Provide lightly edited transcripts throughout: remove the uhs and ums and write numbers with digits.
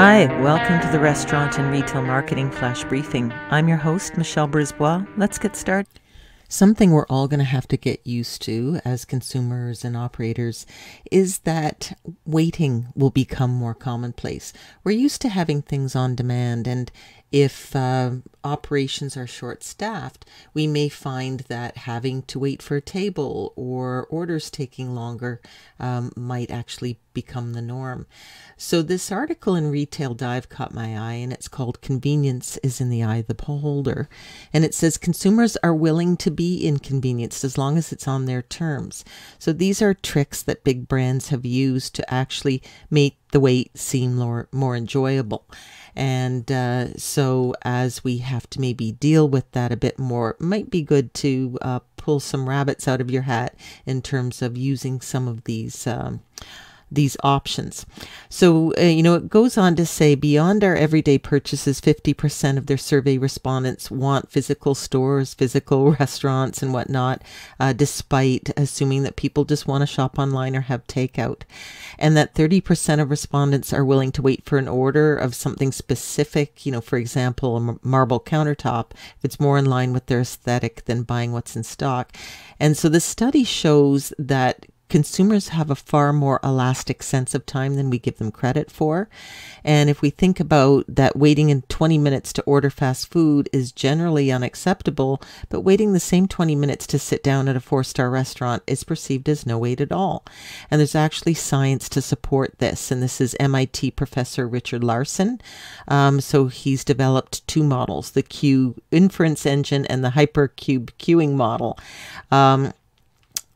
Hi, welcome to the Restaurant and Retail Marketing Flash Briefing. I'm your host, Michelle Brisbois. Let's get started. Something we're all going to have to get used to as consumers and operators is that waiting will become more commonplace. We're used to having things on demand, and if operations are short-staffed, we may find that having to wait for a table or orders taking longer might actually become the norm. So this article in Retail Dive caught my eye, and it's called "Convenience is in the Eye of the Beholder." And it says consumers are willing to be inconvenienced as long as it's on their terms. So these are tricks that big brands have used to actually make the wait seem more enjoyable. And so as we have to maybe deal with that a bit more, it might be good to pull some rabbits out of your hat in terms of using some of these options. So, it goes on to say, beyond our everyday purchases, 50% of their survey respondents want physical stores, physical restaurants and whatnot, despite assuming that people just want to shop online or have takeout. And that 30% of respondents are willing to wait for an order of something specific, for example, a marble countertop, if it's more in line with their aesthetic than buying what's in stock. And so the study shows that consumers have a far more elastic sense of time than we give them credit for. And if we think about that, waiting in 20 minutes to order fast food is generally unacceptable, but waiting the same 20 minutes to sit down at a 4-star restaurant is perceived as no wait at all. And there's actually science to support this. And this is MIT professor Richard Larson. So he's developed two models, the Q inference engine and the hypercube queuing model.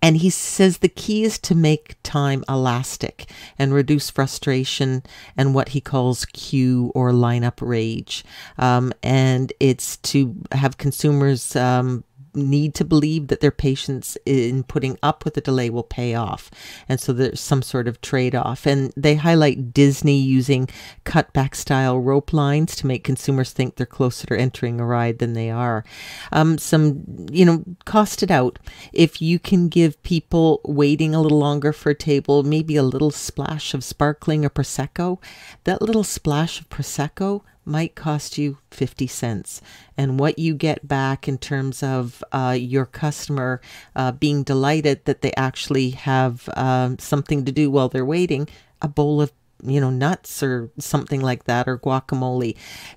And he says the key is to make time elastic and reduce frustration and what he calls queue or lineup rage. And it's to have consumers need to believe that their patience in putting up with the delay will pay off. And so there's some sort of trade-off. And they highlight Disney using cutback style rope lines to make consumers think they're closer to entering a ride than they are. Cost it out. If you can give people waiting a little longer for a table, maybe a little splash of sparkling or Prosecco, that little splash of Prosecco might cost you 50 cents. And what you get back in terms of your customer being delighted that they actually have something to do while they're waiting, a bowl of nuts or something like that, or guacamole.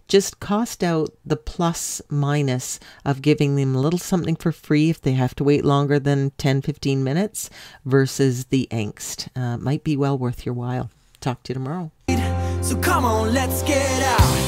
Just cost out the plus minus of giving them a little something for free if they have to wait longer than 10-15 minutes versus the angst. Might be well worth your while. Talk to you tomorrow. So come on, let's get out.